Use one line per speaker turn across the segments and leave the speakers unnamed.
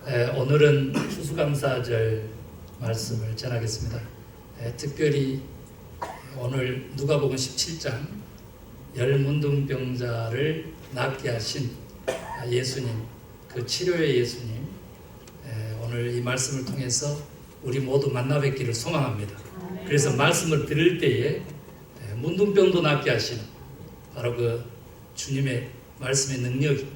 오늘은 추수감사절 말씀을 전하겠습니다. 특별히 오늘 누가복음 17장 열문둥병자를 낫게 하신 예수님, 그 치료의 예수님, 오늘 이 말씀을 통해서 우리 모두 만나 뵙기를 소망합니다. 그래서 말씀을 들을 때에 문둥병도 낫게 하시는 바로 그 주님의 말씀의 능력이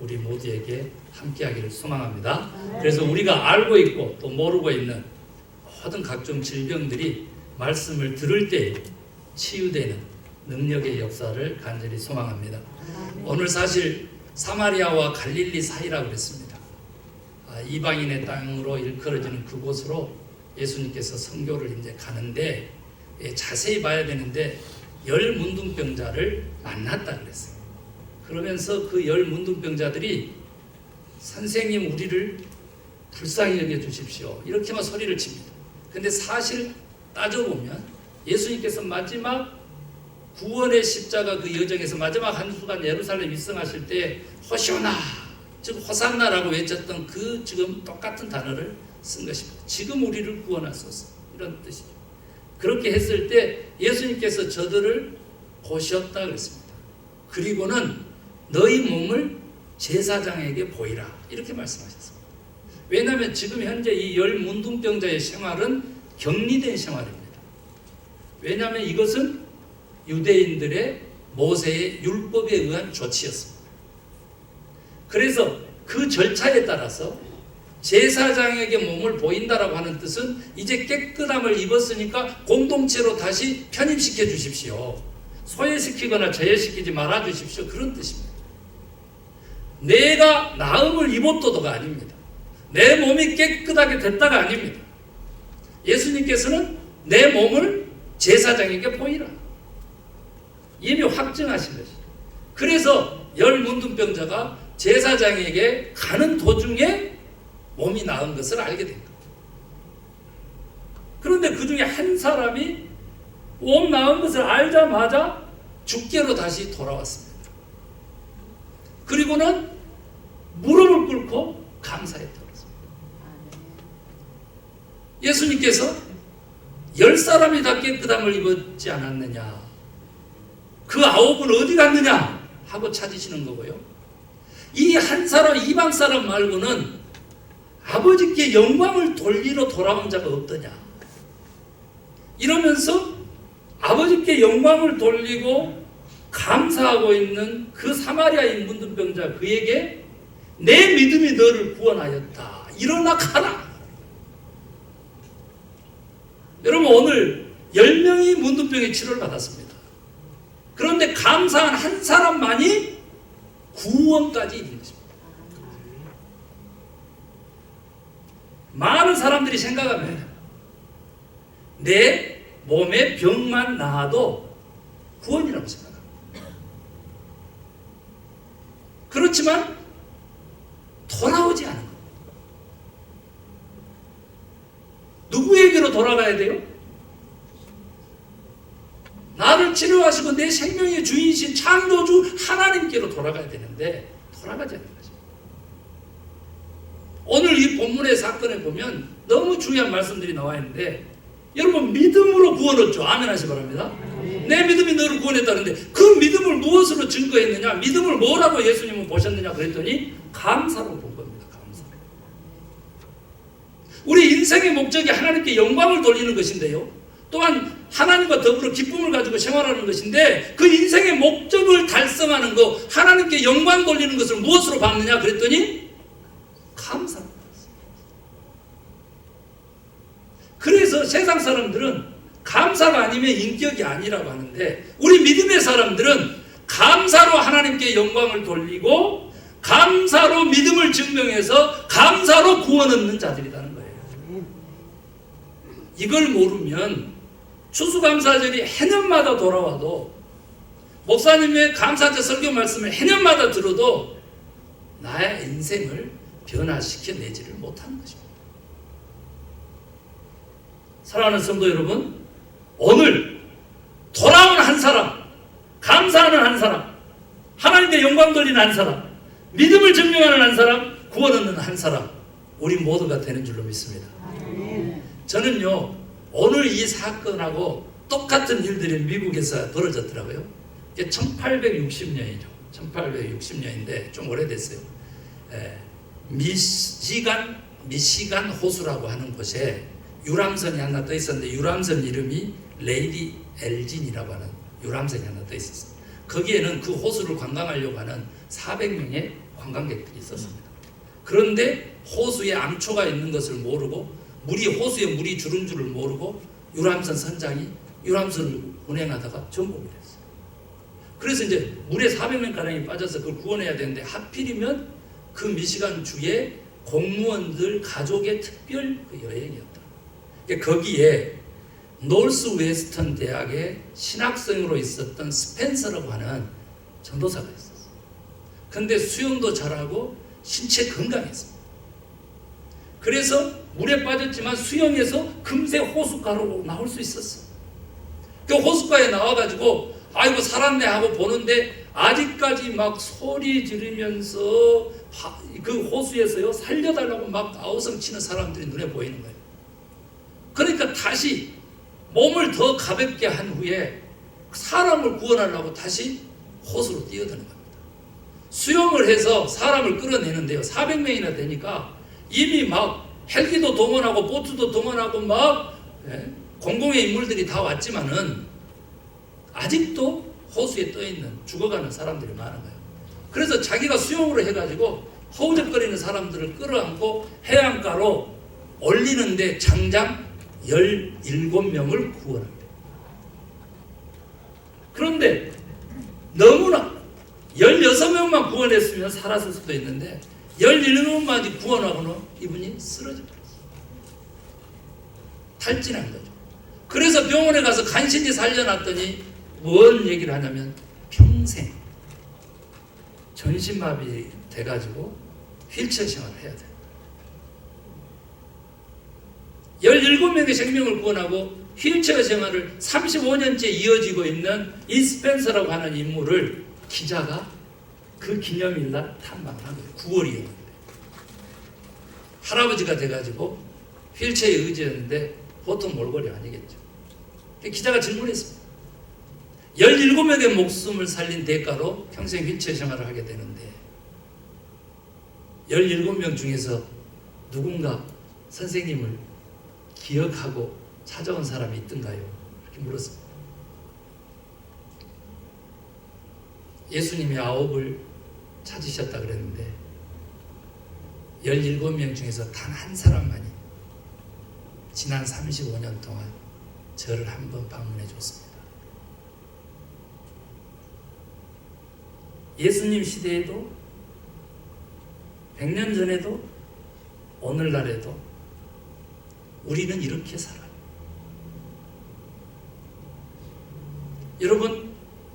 우리 모두에게 함께하기를 소망합니다. 그래서 우리가 알고 있고 또 모르고 있는 모든 각종 질병들이 말씀을 들을 때 치유되는 능력의 역사를 간절히 소망합니다. 오늘 사실 사마리아와 갈릴리 사이라고 그랬습니다. 이방인의 땅으로 일컬어지는 그곳으로 예수님께서 선교를 이제 가는데 자세히 봐야 되는데 열 문둥병자를 만났다 그랬어요. 그러면서 그 열 문둥병자들이 선생님 우리를 불쌍히 여겨 주십시오 이렇게만 소리를 칩니다. 근데 사실 따져보면 예수님께서 마지막 구원의 십자가 그 여정에서 마지막 한순간 예루살렘 입성하실 때 호시오나 즉 호산나라고 외쳤던 그 지금 똑같은 단어를 쓴 것입니다. 지금 우리를 구원하소서 이런 뜻이죠. 그렇게 했을 때 예수님께서 저들을 보셨다 그랬습니다. 그리고는 너희 몸을 제사장에게 보이라 이렇게 말씀하셨습니다. 왜냐하면 지금 현재 이 열 문둥병자의 생활은 격리된 생활입니다. 왜냐하면 이것은 유대인들의 모세의 율법에 의한 조치였습니다. 그래서 그 절차에 따라서 제사장에게 몸을 보인다라고 하는 뜻은 이제 깨끗함을 입었으니까 공동체로 다시 편입시켜 주십시오. 소외시키거나 저해시키지 말아 주십시오. 그런 뜻입니다. 내가 나음을 입었도가 아닙니다. 내 몸이 깨끗하게 됐다가 아닙니다. 예수님께서는 내 몸을 제사장에게 보이라 이미 확증하신 것이죠. 그래서 열 문둥병자가 제사장에게 가는 도중에 몸이 나은 것을 알게 된 겁니다. 그런데 그 중에 한 사람이 몸 나은 것을 알자마자 죽게로 다시 돌아왔습니다. 그리고는 무릎을 꿇고 감사했다고 했습니다. 예수님께서 10사람이 다 깨끗함을 입었지 않았느냐, 그 9은 어디 갔느냐 하고 찾으시는 거고요. 이 한 사람, 이방 사람 말고는 아버지께 영광을 돌리러 돌아온 자가 없더냐 이러면서 아버지께 영광을 돌리고 감사하고 있는 그 사마리아인 문둥병자 그에게 내 믿음이 너를 구원하였다 일어나 가라. 여러분 오늘 10명이 문둥병의 치료를 받았습니다. 그런데 감사한 한 사람만이 구원까지 이른 것입니다. 많은 사람들이 생각합니다. 내 몸에 병만 나아도 구원이라고 생각합니다. 그렇지만 돌아오지 않은 겁니다. 누구에게로 돌아가야 돼요? 나를 치료하시고 내 생명의 주인이신 창조주 하나님께로 돌아가야 되는데 돌아가지 않는 거죠. 오늘 이 본문의 사건에 보면 너무 중요한 말씀들이 나와 있는데 여러분 믿음으로 구원 얻죠. 아멘 하시 바랍니다. 내 믿음이 너를 구원했다는데 그 믿음을 무엇으로 증거했느냐, 믿음을 뭐라고 예수님은 보셨느냐 그랬더니 감사로 본 겁니다. 감사. 우리 인생의 목적이 하나님께 영광을 돌리는 것인데요, 또한 하나님과 더불어 기쁨을 가지고 생활하는 것인데 그 인생의 목적을 달성하는 것, 하나님께 영광 돌리는 것을 무엇으로 받느냐 그랬더니 감사로 받았습니다. 그래서 세상 사람들은 감사가 아니면 인격이 아니라고 하는데 우리 믿음의 사람들은 감사로 하나님께 영광을 돌리고 감사로 믿음을 증명해서 감사로 구원 얻는 자들이라는 거예요. 이걸 모르면 추수감사절이 해년마다 돌아와도 목사님의 감사절 설교 말씀을 해년마다 들어도 나의 인생을 변화시켜내지를 못하는 것입니다. 사랑하는 성도 여러분, 오늘 돌아온 한 사람, 감사하는 한 사람, 하나님께 영광 돌리는 한 사람, 믿음을 증명하는 한 사람, 구원 얻는 한 사람, 우리 모두가 되는 줄로 믿습니다. 저는요, 오늘 이 사건하고 똑같은 일들이 미국에서 벌어졌더라고요. 이게 1860년이죠. 1860년인데 좀 오래됐어요. 미시간 호수라고 하는 곳에 유람선이 하나 떠 있었는데 유람선 이름이 레이디 엘진이라고 하는 유람선이 하나 떠 있었어요. 거기에는 그 호수를 관광하려고 하는 400명의 관광객들이 있었습니다. 그런데 호수에 암초가 있는 것을 모르고 호수에 물이 주른 줄을 모르고 유람선 선장이 유람선을 운행하다가 전복이 됐어요. 그래서 이제 물에 400명가량이 빠져서 그걸 구원해야 되는데 하필이면 그 미시간 주의 공무원들 가족의 특별 그 여행이었다. 거기에 노스 웨스턴 대학의 신학생으로 있었던 스펜서라고 하는 전도사가 있었어요. 근데 수영도 잘하고 신체 건강했습니다. 그래서 물에 빠졌지만 수영해서 금세 호숫가로 나올 수 있었어요. 그 호숫가에 나와가지고 아이고 살았네 하고 보는데 아직까지 막 소리 지르면서 그 호수에서요 살려달라고 막 아우성치는 사람들이 눈에 보이는 거예요. 그러니까 다시 몸을 더 가볍게 한 후에 사람을 구원하려고 다시 호수로 뛰어드는 겁니다. 수영을 해서 사람을 끌어내는데요. 400명이나 되니까 이미 막 헬기도 동원하고 보트도 동원하고 막 공공의 인물들이 다 왔지만은 아직도 호수에 떠있는 죽어가는 사람들이 많은 거예요. 그래서 자기가 수영으로 해가지고 허우적거리는 사람들을 끌어안고 해안가로 올리는데 장장 17명을 구원합니다. 그런데 너무나 16명만 구원했으면 살았을 수도 있는데 17명만 구원하고는 이분이 쓰러져 버렸어요. 탈진한 거죠. 그래서 병원에 가서 간신히 살려놨더니 뭔 얘기를 하냐면 평생 전신마비 돼가지고 휠체어 생활을 해야 돼요. 17명의 생명을 구원하고 휠체어 생활을 35년째 이어지고 있는 이 스펜서라고 하는 인물을 기자가 그 기념일날 탐방을 한 거예요. 9월이었는데 할아버지가 돼가지고 휠체어에 의지했는데 보통 몰골이 아니겠죠. 기자가 질문했습니다. 17명의 목숨을 살린 대가로 평생 휠체어 생활을 하게 되는데 17명 중에서 누군가 선생님을 기억하고 찾아온 사람이 있던가요? 이렇게 물었습니다. 예수님이 9을 찾으셨다 그랬는데 17명 중에서 단 한 사람만이 지난 35년 동안 저를 한번 방문해 줬습니다. 예수님 시대에도 100년 전에도 오늘날에도 우리는 이렇게 살아요. 여러분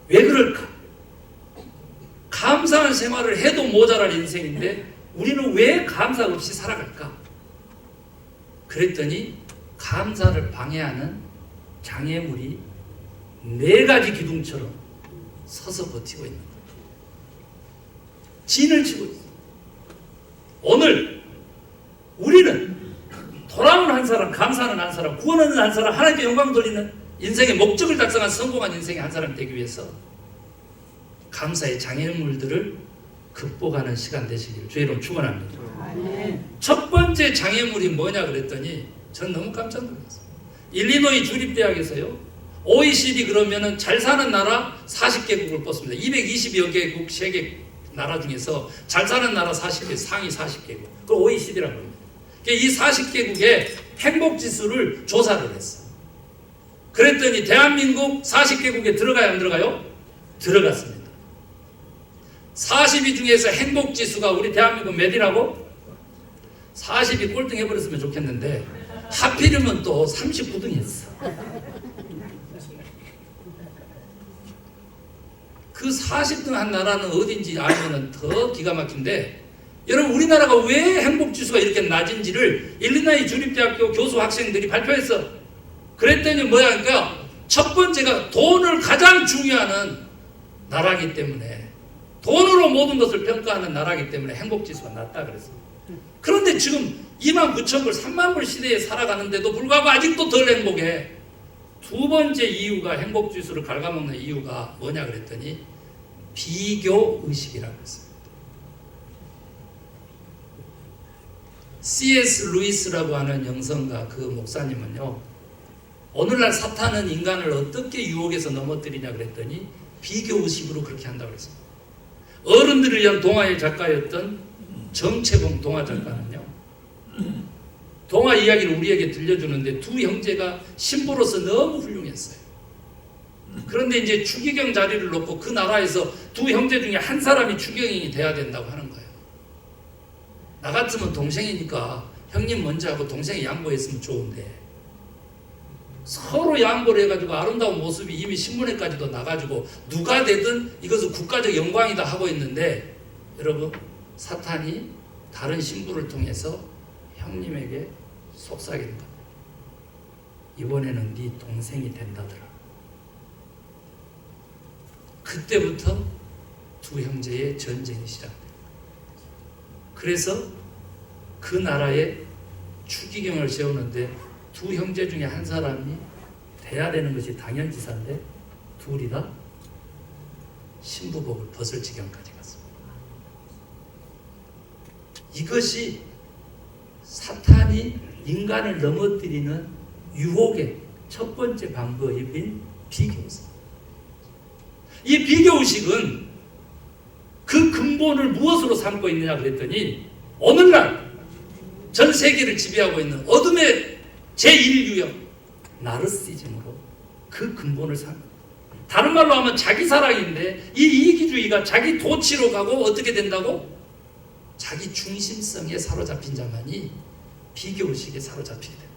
왜 그럴까? 감사한 생활을 해도 모자랄 인생인데 우리는 왜 감사 없이 살아갈까? 그랬더니 감사를 방해하는 장애물이 4가지 기둥처럼 서서 버티고 있는 거예요. 진을 치고 있어요. 오늘 우리는 돌아오는 한 사람, 감사하는 한 사람, 구원하는 한 사람, 하나님께 영광 돌리는 인생의 목적을 달성한 성공한 인생의 한 사람 되기 위해서 감사의 장애물들을 극복하는 시간 되시기를 주의 이름 축원합니다. 첫 번째 장애물이 뭐냐 그랬더니 전 너무 깜짝 놀랐어요. 일리노이 주립대학에서요 OECD 그러면은 잘 사는 나라 40개국을 뽑습니다. 220여 개국 세계 나라 중에서 잘 사는 나라 40개, 상위 40개국. 그걸 OECD라고 합니다. 이 40개국의 행복지수를 조사를 했어요. 그랬더니 대한민국 40개국에 들어가요, 안 들어가요? 들어갔습니다. 40위 중에서 행복지수가 우리 대한민국 몇이라고? 40위 꼴등 해버렸으면 좋겠는데 하필이면 또 39등 했어. 그 40등 한 나라는 어딘지 알면 더 기가 막힌데 여러분 우리나라가 왜 행복지수가 이렇게 낮은지를 일리노이 주립대학교 교수 학생들이 발표했어. 그랬더니 뭐야 그러니까 첫 번째가 돈을 가장 중요하는 나라이기 때문에 돈으로 모든 것을 평가하는 나라이기 때문에 행복지수가 낮다 그랬어요. 그런데 지금 29,000불, 30,000불 시대에 살아가는데도 불구하고 아직도 덜 행복해. 두 번째 이유가, 행복지수를 갉아먹는 이유가 뭐냐 그랬더니 비교의식이라고 했어요. C.S. 루이스라고 하는 영성가 그 목사님은요, 오늘날 사탄은 인간을 어떻게 유혹해서 넘어뜨리냐 그랬더니 비교의식으로 그렇게 한다고 그랬습니다. 어른들을 위한 동화의 작가였던 정채봉 동화 작가는요, 동화 이야기를 우리에게 들려주는데 두 형제가 신부로서 너무 훌륭했어요. 그런데 이제 추기경 자리를 놓고 그 나라에서 두 형제 중에 한 사람이 추기경이 돼야 된다고 하는 거예요. 나 같으면 동생이니까 형님 먼저 하고 동생이 양보했으면 좋은데, 서로 양보를 해가지고 아름다운 모습이 이미 신문에까지도 나가지고 누가 되든 이것은 국가적 영광이다 하고 있는데, 여러분, 사탄이 다른 신부를 통해서 형님에게 속삭이는 겁니다. 이번에는 네 동생이 된다더라. 그때부터 두 형제의 전쟁이 시작돼요. 그래서 그 나라에 추기경을 세우는데 두 형제 중에 한 사람이 돼야 되는 것이 당연지사인데 둘이 다 신부복을 벗을 지경까지 갔습니다. 이것이 사탄이 인간을 넘어뜨리는 유혹의 첫 번째 방법인 비교의식. 이 비교의식은 그 근본을 무엇으로 삼고 있느냐 그랬더니, 오늘날 전 세계를 지배하고 있는 어둠의 제1유형 나르시즘으로 그 근본을 삼고, 다른 말로 하면 자기 사랑인데 이 이기주의가 자기 도치로 가고 어떻게 된다고? 자기 중심성에 사로잡힌 자만이 비교의식에 사로잡히게 된다.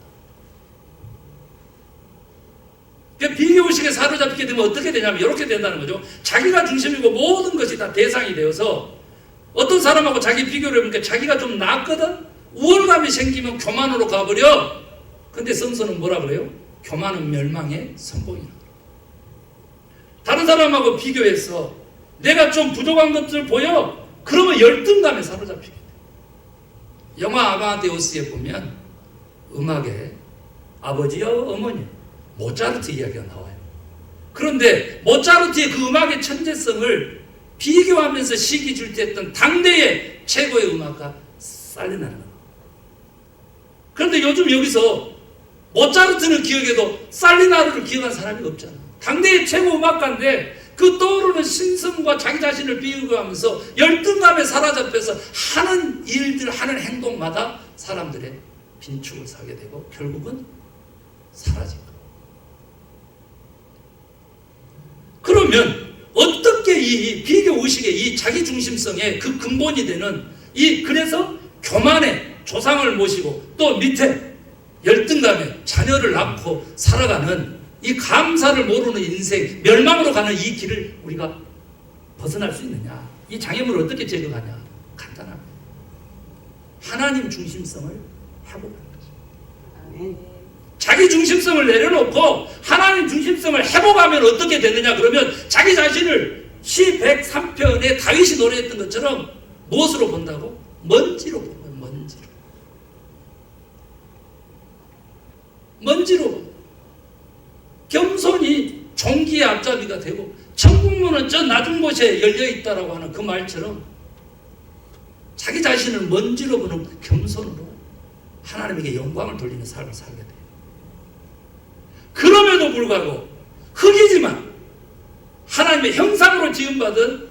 그러니까 비교의식에 사로잡히게 되면 어떻게 되냐면 이렇게 된다는 거죠. 자기가 중심이고 모든 것이 다 대상이 되어서 어떤 사람하고 자기 비교를 해보니까 자기가 좀 낫거든? 우월감이 생기면 교만으로 가버려. 근데 성서는 뭐라 그래요? 교만은 멸망의 성공이라. 다른 사람하고 비교해서 내가 좀 부족한 것들 보여? 그러면 열등감에 사로잡히게 돼. 영화 아마데우스에 보면 음악에 아버지여 어머니 모차르트 이야기가 나와요. 그런데 모차르트의 그 음악의 천재성을 비교하면서 시기 질투했던 당대의 최고의 음악가 살리나르가. 그런데 요즘 여기서 모차르트는 기억해도 살리나르를 기억한 사람이 없잖아. 당대의 최고 음악가인데 그 떠오르는 신성과 자기 자신을 비교하면서 열등감에 사로잡혀서 하는 일들, 하는 행동마다 사람들의 빈축을 사게 되고 결국은 사라진 거예요. 그러면 어떻게 이 비교의식의 이 자기중심성의 그 근본이 되는 그래서 교만의 조상을 모시고 또 밑에 열등감에 자녀를 낳고 살아가는 이 감사를 모르는 인생, 멸망으로 가는 이 길을 우리가 벗어날 수 있느냐? 이 장애물을 어떻게 제거하냐? 간단합니다. 하나님 중심성을 회복하는 거죠. 자기 중심성을 내려놓고 하나님 중심성을 회복하면 어떻게 되느냐? 그러면 자기 자신을 시 103편에 다윗이 노래했던 것처럼 무엇으로 본다고? 먼지로 보는 거예요. 먼지로. 겸손이 종기의 앞잡이가 되고 천국문은 저 낮은 곳에 열려있다라고 하는 그 말처럼 자기 자신을 먼지로 보는 겸손으로 하나님에게 영광을 돌리는 삶을 살게 돼요. 그럼에도 불구하고 흙이지만 하나님의 형상으로 지음받은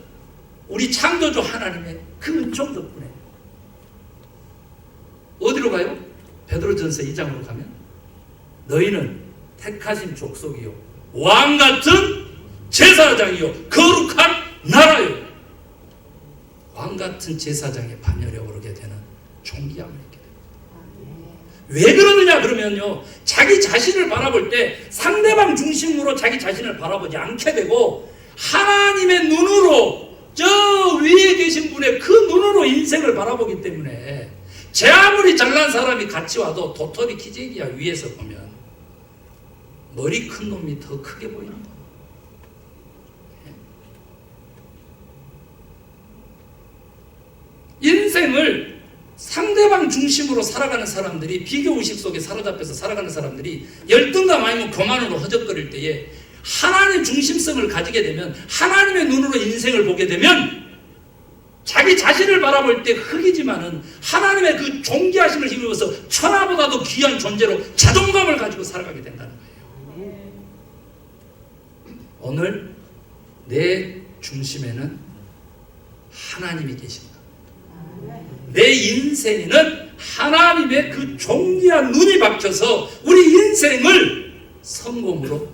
우리 창조주 하나님의 그 은총 덕분에 어디로 가요? 베드로전서 2장으로 가면 너희는 택하신 족속이요 왕같은 제사장이요 거룩한 나라요. 왕같은 제사장의 반열에 오르게 되는 존귀함을 입게 됩니다. 왜 그러느냐 그러면요, 자기 자신을 바라볼 때 상대방 중심으로 자기 자신을 바라보지 않게 되고 하나님의 눈으로 저 위에 계신 분의 그 눈으로 인생을 바라보기 때문에 제 아무리 잘난 사람이 같이 와도 도토리 키재기야 위에서 보면 머리 큰 놈이 더 크게 보이는 거예요. 인생을 상대방 중심으로 살아가는 사람들이, 비교의식 속에 사로잡혀서 살아가는 사람들이 열등감 아니면 교만으로 허적거릴 때에 하나님 중심성을 가지게 되면, 하나님의 눈으로 인생을 보게 되면 자기 자신을 바라볼 때 흙이지만은 하나님의 그 존귀하심을 힘입어서 천하보다도 귀한 존재로 자존감을 가지고 살아가게 된다는 거예요. 오늘 내 중심에는 하나님이 계십니다. 내 인생에는 하나님의 그 존귀한 눈이 박혀서 우리 인생을 성공으로,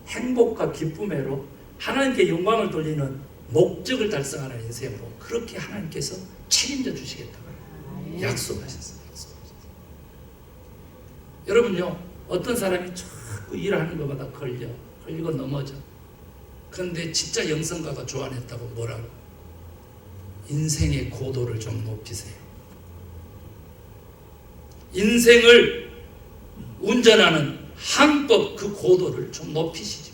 행복과 기쁨으로 하나님께 영광을 돌리는 목적을 달성하는 인생으로 그렇게 하나님께서 책임져 주시겠다고 약속하셨어요. 여러분요, 어떤 사람이 자꾸 일하는 것마다 걸리고 넘어져. 그런데 진짜 영성가가 조언했다고 뭐라고? 인생의 고도를 좀 높이세요. 인생을 운전하는 항법 그 고도를 좀 높이시죠.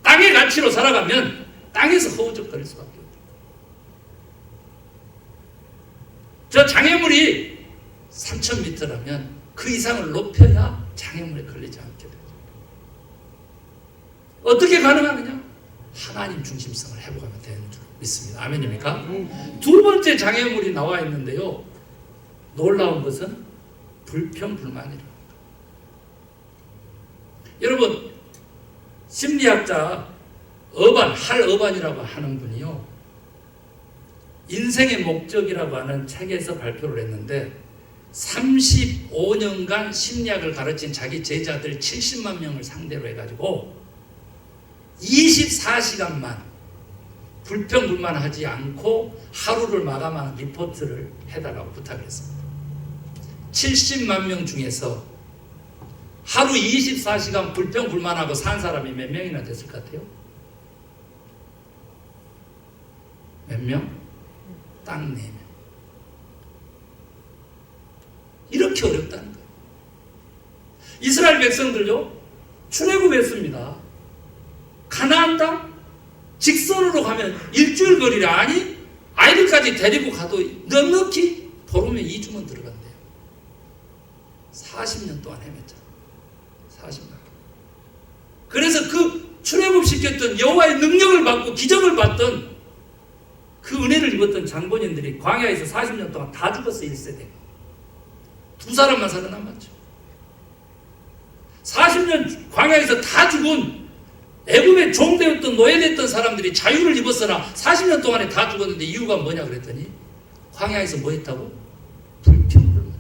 땅의 가치로 살아가면 땅에서 허우적거릴 수밖에 없어요. 저 장애물이 3,000m라면 그 이상을 높여야 장애물에 걸리지 않게 되죠. 어떻게 가능하느냐? 하나님 중심성을 회복하면 되는 줄 믿습니다. 아멘입니까? 두 번째 장애물이 나와 있는데요, 놀라운 것은 불평불만이라고. 여러분, 심리학자 할 어반이라고 하는 분이요, 인생의 목적이라고 하는 책에서 발표를 했는데 35년간 심리학을 가르친 자기 제자들 70만 명을 상대로 해가지고 24시간만 불평불만하지 않고 하루를 마감하는 리포트를 해달라고 부탁을 했습니다. 70만 명 중에서 하루 24시간 불평불만하고 산 사람이 몇 명이나 됐을 것 같아요? 몇 명? 딱 4명. 이렇게 어렵다는 거예요. 이스라엘 백성들요, 출애굽했습니다. 가나안 땅 직선으로 가면 일주일 거리라. 아니, 아이들까지 데리고 가도 넉넉히 보름에 2주면 들어간대요. 40년 동안 헤맸잖아. 40년. 그래서 그 출애굽시켰던 여호와의 능력을 받고 기적을 받던 그 은혜를 입었던 장본인들이 광야에서 40년 동안 다 죽었어. 1세대. 2사람만 살아남았죠. 40년 광야에서 다 죽은 애굽의 종되었던 노예됐던 사람들이 자유를 입었으나 40년 동안에 다 죽었는데 이유가 뭐냐 그랬더니 광야에서 뭐 했다고? 불평불만.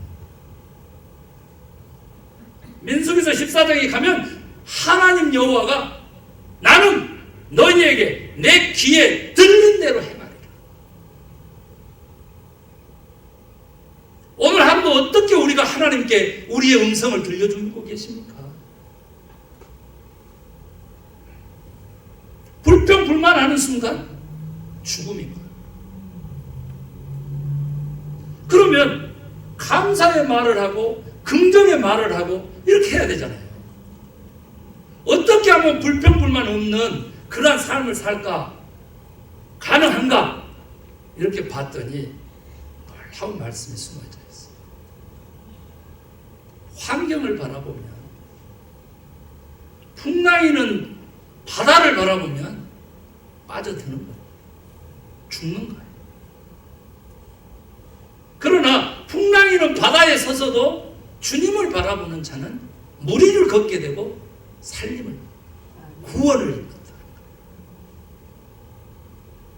민수기서 14장에 가면 하나님 여호와가 나는 너희에게 내 귀에 들린 대로 행하리라. 오늘 하루도 어떻게 우리가 하나님께 우리의 음성을 들려주고 계십니까? 불평불만하는 순간 죽음인 거예요. 그러면 감사의 말을 하고 긍정의 말을 하고 이렇게 해야 되잖아요. 어떻게 하면 불평불만 없는 그러한 삶을 살까? 가능한가? 이렇게 봤더니 놀라운 말씀이 숨어져 있어요. 환경을 바라보면, 풍랑이는 바다를 바라보면 빠져드는 거예요. 죽는 거예요. 그러나 풍랑이는 바다에 서서도 주님을 바라보는 자는 무리를 걷게 되고 살림을, 구원을 입는다.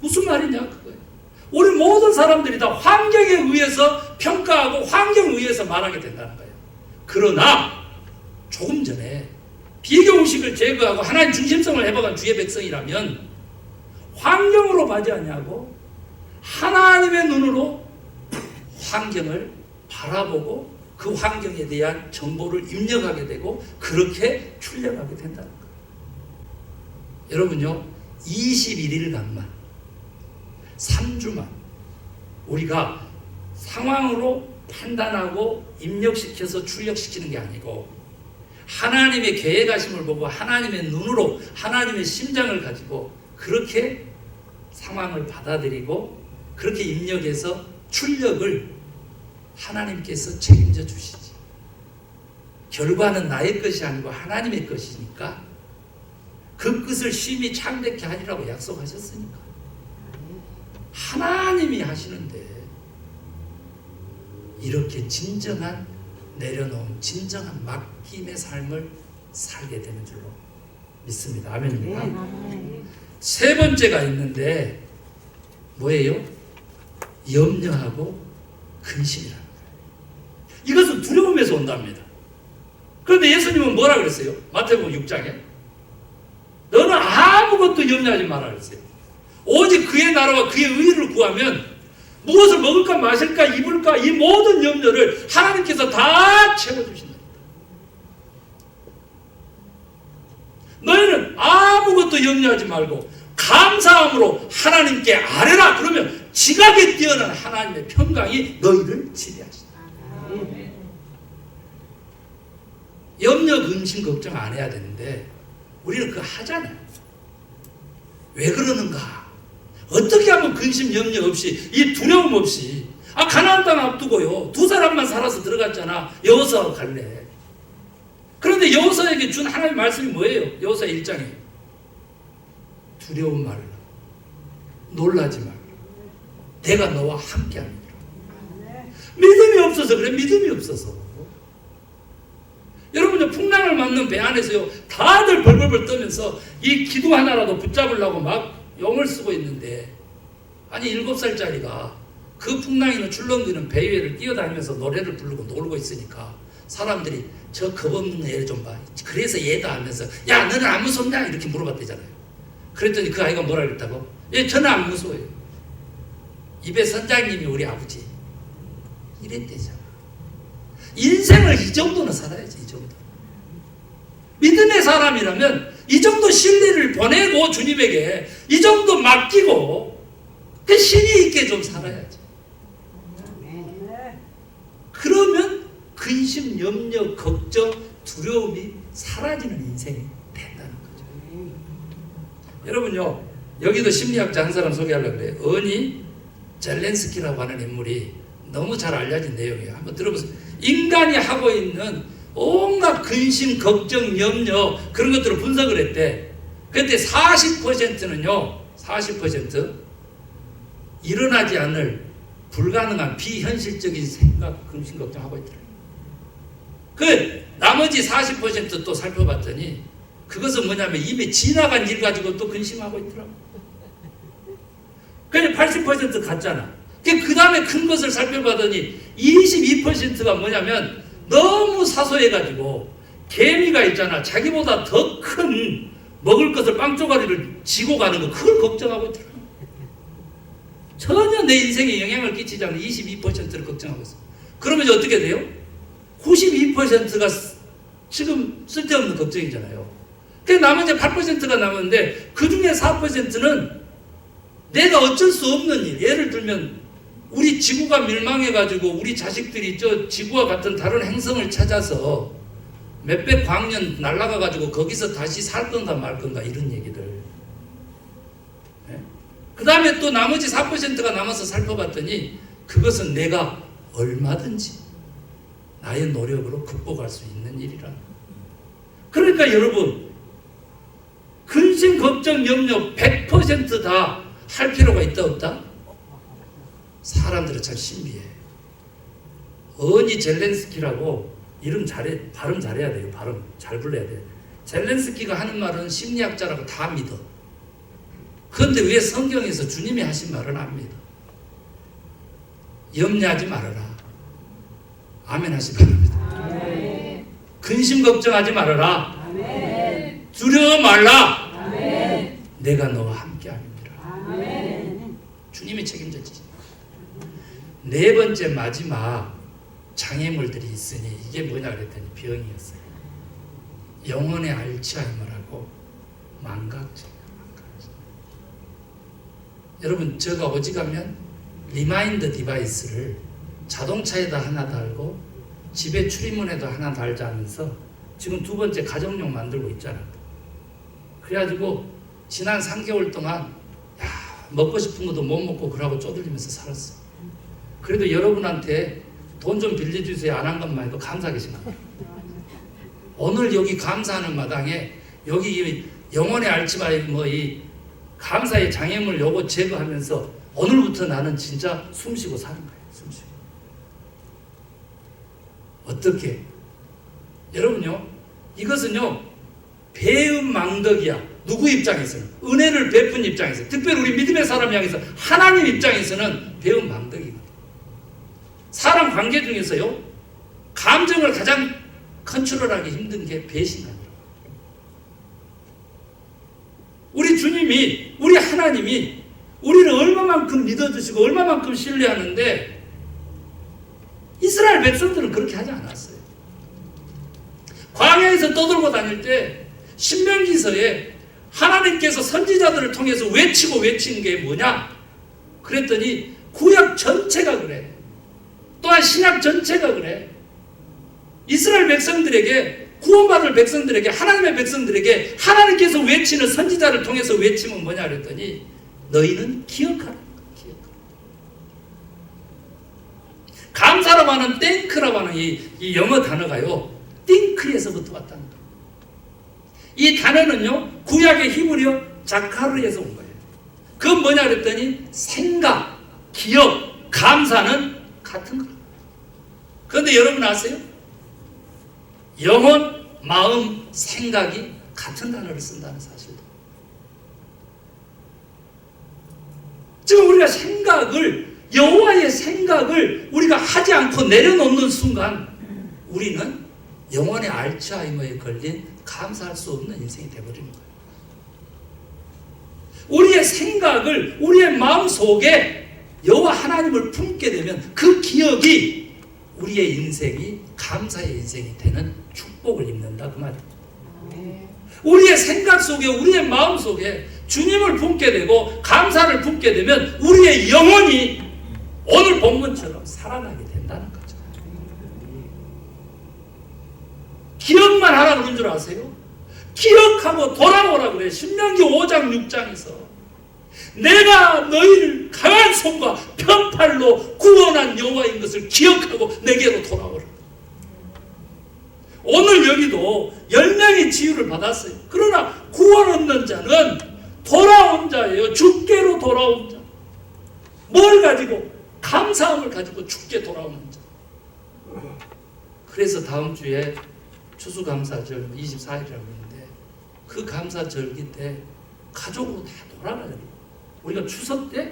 무슨 말이냐 그거예요. 우리 모든 사람들이 다 환경에 의해서 평가하고 환경에 의해서 말하게 된다는 거예요. 그러나 조금 전에 비교의식을 제거하고 하나님 중심성을 회복한 주의 백성이라면 환경으로 봐지 않냐고 하나님의 눈으로 환경을 바라보고 그 환경에 대한 정보를 입력하게 되고 그렇게 출력하게 된다는 거예요. 여러분요, 21일간만 3주만 우리가 상황으로 판단하고 입력시켜서 출력시키는 게 아니고 하나님의 계획하심을 보고 하나님의 눈으로 하나님의 심장을 가지고 그렇게 상황을 받아들이고 그렇게 입력해서 출력을 하나님께서 책임져 주시지. 결과는 나의 것이 아니고 하나님의 것이니까 그 뜻을 심히 창대케 하리라고 약속하셨으니까 하나님이 하시는데 이렇게 진정한 내려놓은 진정한 맡김의 삶을 살게 되는 줄로 믿습니다. 아멘입니다. 세 번째가 있는데 뭐예요? 염려하고 근심이랍니다. 이것은 두려움에서 온답니다. 그런데 예수님은 뭐라 그랬어요? 마태복음 6장에 너는 아무것도 염려하지 마라 그랬어요. 오직 그의 나라와 그의 의를 구하면 무엇을 먹을까 마실까 입을까 이 모든 염려를 하나님께서 다 채워주신다. 너희는 아무것도 염려하지 말고 감사함으로 하나님께 아뢰라. 그러면 지각에 뛰어난 하나님의 평강이 너희를 지배하신다. 염려, 근심, 걱정 안 해야 되는데 우리는 그거 하잖아요. 왜 그러는가? 어떻게 하면 근심, 염려 없이 이 두려움 없이 가나안 땅 앞두고요. 두 사람만 살아서 들어갔잖아. 여호수아하고 갈래. 그런데 여호수아에게 준 하나님의 말씀이 뭐예요? 여호수아 1장에 두려움 말라. 놀라지 말라. 내가 너와 함께합니다. 믿음이 없어서 그래. 믿음이 없어서. 여러분요, 풍랑을 맞는 배 안에서요, 다들 벌벌벌 떠면서 이 기둥 하나라도 붙잡으려고 막 용을 쓰고 있는데, 아니 7살짜리가 그 풍랑이는 출렁이는 배 위를 뛰어다니면서 노래를 부르고 놀고 있으니까 사람들이 저 겁없는 애를 좀 봐. 그래서 얘다 하면서 야 너는 안 무섭냐? 이렇게 물어봤대잖아요. 그랬더니 그 아이가 뭐라 그랬다고? 예, 저는 안 무서워요. 입에 선장님이 우리 아버지 이랬대잖아. 인생을 이 정도는 살아야지. 이 정도 믿음의 사람이라면 이 정도 신뢰를 보내고 주님에게 이 정도 맡기고 그 신이 있게 좀 살아야지. 그러면 근심, 염려, 걱정, 두려움이 사라지는 인생이 된다는 거죠. 여러분요, 여기도 심리학자 한 사람 소개하려고 그래요. 어니 젤렌스키라고 하는 인물이 너무 잘 알려진 내용이에요. 한번 들어보세요. 인간이 하고 있는 온갖 근심, 걱정, 염려 그런 것들을 분석을 했대. 그런데 40%는요 40% 일어나지 않을 불가능한 비현실적인 생각, 근심, 걱정하고 있더라고요. 그 나머지 40% 또 살펴봤더니 그것은 뭐냐면 이미 지나간 일 가지고 또 근심하고 있더라고요. 그냥 80% 갔잖아. 그 다음에 큰 것을 살펴봤더니 22%가 뭐냐면 너무 사소해가지고 개미가 있잖아. 자기보다 더 큰 먹을 것을 빵조가리를 지고 가는 거 그걸 걱정하고 있더라고요. 전혀 내 인생에 영향을 끼치지 않는 22%를 걱정하고 있어요. 그러면 이제 어떻게 돼요? 92%가 지금 쓸데없는 걱정이잖아요. 그래서 나머지 8%가 남았는데 그 중에 4%는 내가 어쩔 수 없는 일. 예를 들면 우리 지구가 멸망해가지고 우리 자식들이 저 지구와 같은 다른 행성을 찾아서 몇백 광년 날아가가지고 거기서 다시 살 건가 말 건가 이런 얘기들. 네? 그 다음에 또 나머지 4%가 남아서 살펴봤더니 그것은 내가 얼마든지 나의 노력으로 극복할 수 있는 일이라. 그러니까 여러분 근심, 걱정, 염려 100% 다 할 필요가 있다 없다? 사람들은 참 신비해. 어니 젤렌스키라고 이름 잘해, 발음 잘해야 돼요. 발음 잘 불러야 돼. 젤렌스키가 하는 말은 심리학자라고 다 믿어. 그런데 왜 성경에서 주님이 하신 말은 안 믿어? 염려하지 말아라. 아멘 하시 바랍니다. 아멘. 근심 걱정하지 말아라. 아멘. 두려워 말라. 아멘. 내가 너와 함께함이니라. 아멘. 주님이 책임져 주시. 네 번째 마지막 장애물들이 있으니 이게 뭐냐 그랬더니 병이었어요. 영혼의 알츠하이머라고 망각증. 여러분 제가 오직하면 리마인드 디바이스를 자동차에다 하나 달고 집에 출입문에도 하나 달자 하면서 지금 두 번째 가정용 만들고 있잖아. 그래가지고 지난 3개월 동안 먹고 싶은 것도 못 먹고 그러고 쪼들리면서 살았어. 그래도 여러분한테 돈 좀 빌려주세요 안 한 것만 해도 감사하게 생각합니다. 오늘 여기 감사하는 마당에 여기 영혼의 알츠바이 이 감사의 장애물 요거 제거하면서 오늘부터 나는 진짜 숨쉬고 사는 거예요. 숨쉬고. 어떻게? 여러분요, 이것은요 배은망덕이야. 누구 입장에서는? 은혜를 베푼 입장에서, 특별히 우리 믿음의 사람 향해서 하나님 입장에서는 배은망덕이거든요. 사람 관계 중에서요 감정을 가장 컨트롤하기 힘든 게 배신감이에요. 우리 주님이, 우리 하나님이 우리를 얼마만큼 믿어주시고 얼마만큼 신뢰하는데 이스라엘 백성들은 그렇게 하지 않았어요. 광야에서 떠들고 다닐 때 신명기서에 하나님께서 선지자들을 통해서 외친 게 뭐냐? 그랬더니 구약 전체가 그래. 또한 신약 전체가 그래. 이스라엘 백성들에게, 구원받을 백성들에게, 하나님의 백성들에게 하나님께서 외치는 선지자를 통해서 외치면 뭐냐 그랬더니 너희는 기억하라. 감사라고 하는 땡크라고 하는 이 영어 단어가요 띵크에서부터 왔다는 거예요. 이 단어는요 구약의 히브리어 자카르에서 온 거예요. 그건 뭐냐 그랬더니 생각, 기억, 감사는 같은 거예요. 그런데 여러분 아세요? 영혼, 마음, 생각이 같은 단어를 쓴다는 사실도. 지금 우리가 여호와의 생각을 우리가 하지 않고 내려놓는 순간 우리는 영혼의 알츠하이머에 걸린 감사할 수 없는 인생이 되어버리는 거예요. 우리의 생각을 우리의 마음속에 여호와 하나님을 품게 되면 그 기억이 우리의 인생이 감사의 인생이 되는 축복을 입는다 그 말이에요. 우리의 생각 속에 우리의 마음 속에 주님을 품게 되고 감사를 품게 되면 우리의 영혼이 오늘 본문처럼 살아나게 된다는 거죠. 기억만 하라 그런 줄 아세요? 기억하고 돌아오라 그래. 신명기 5장 6장에서 내가 너희를 강한 손과 편팔로 구원한 여호와인 것을 기억하고 내게로 돌아오라. 오늘 여기도 10명이 치유를 받았어요. 그러나 구원 얻는 자는 돌아온 자예요. 주께로 돌아온 자. 뭘 가지고? 감사함을 가지고 주께 돌아오는 자. 그래서 다음 주에 추수감사절 24일이라고 했는데 그 감사절기 때 가족으로 다 돌아가야 돼요. 우리가 추석 때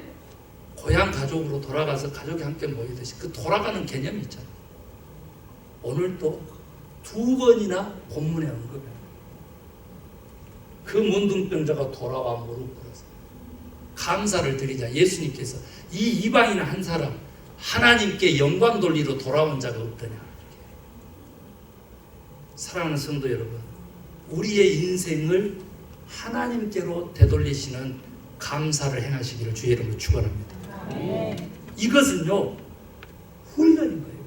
고향 가족으로 돌아가서 가족이 함께 모이듯이 그 돌아가는 개념이 있잖아요. 오늘도 2번이나 본문에 언급해요. 그 문둥병자가 돌아와 무릎 꿇어서 감사를 드리자. 예수님께서 이 이방인 한 사람 하나님께 영광 돌리러 돌아온 자가 없더냐. 사랑하는 성도 여러분, 우리의 인생을 하나님께로 되돌리시는 감사를 행하시기를 주의 이름으로 축원합니다. 이것은요 훈련인 거예요.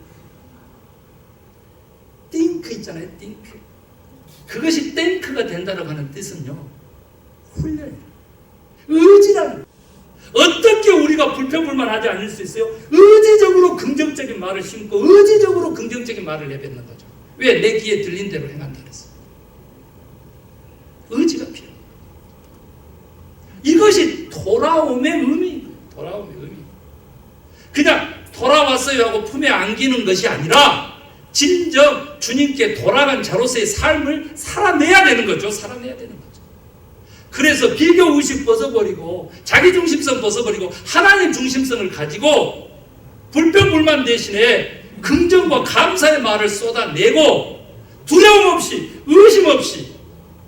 띵크 있잖아요. 띵크. 그것이 땡크가 된다고 하는 뜻은요 훈련이에요. 의지라는. 어떻게 우리가 불평불만하지 않을 수 있어요? 의지적으로 긍정적인 말을 심고 의지적으로 긍정적인 말을 내뱉는 거죠. 왜? 내 귀에 들린 대로 행한다 그랬어요. 의지가 필요해요. 이것이 돌아옴의 의미입니다. 돌아옴의 의미. 그냥 돌아왔어요 하고 품에 안기는 것이 아니라 진정 주님께 돌아간 자로서의 삶을 살아내야 되는 거죠. 살아내야 되는 거죠. 그래서 비교의식 벗어버리고 자기중심성 벗어버리고 하나님 중심성을 가지고 불평불만 대신에 긍정과 감사의 말을 쏟아내고 두려움 없이 의심 없이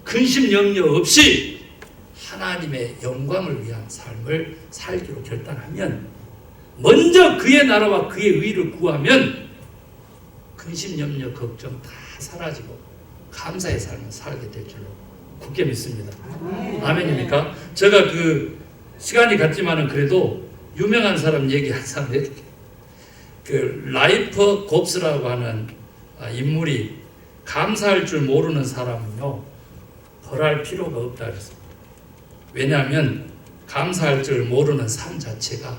근심 염려 없이 하나님의 영광을 위한 삶을 살기로 결단하면 먼저 그의 나라와 그의 의를 구하면 근심 염려 걱정 다 사라지고 감사의 삶을 살게 될 줄로 굳게 믿습니다. 아멘입니까? 제가 그 시간이 갔지만은 그래도 유명한 사람 얘기 한 사람 해드릴게요. 그 라이프 곱스라고 하는 인물이 감사할 줄 모르는 사람은요 벌할 필요가 없다 그랬습니다. 왜냐하면 감사할 줄 모르는 삶 자체가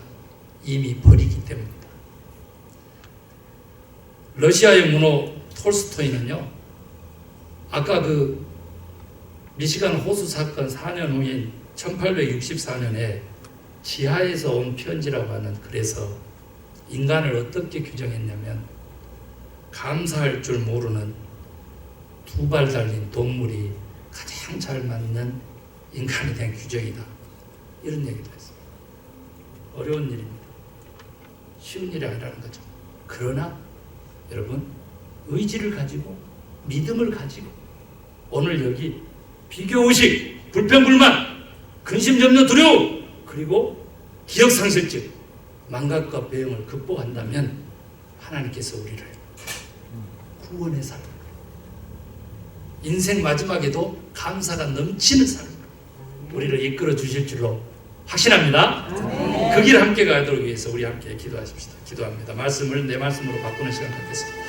이미 벌이기 때문입니다. 러시아의 문호 톨스토이는요, 아까 그 미시간 호수 사건 4년 후인 1864년에 지하에서 온 편지라고 하는 글에서 인간을 어떻게 규정했냐면, 감사할 줄 모르는 두 발 달린 동물이 가장 잘 맞는 인간에 대한 규정이다, 이런 얘기를 했습니다. 어려운 일입니다. 쉬운 일이 아니라는 거죠. 그러나 여러분, 의지를 가지고 믿음을 가지고 오늘 여기 비교의식, 불평불만, 근심염려, 두려움, 그리고 기억상실증, 망각과 배영을 극복한다면 하나님께서 우리를 구원의 삶, 인생 마지막에도 감사가 넘치는 삶, 우리를 이끌어 주실 줄로 확신합니다. 그 길 함께 가도록 위해서 우리 함께 기도하십시다. 기도합니다. 말씀을 내 말씀으로 바꾸는 시간 갖겠습니다.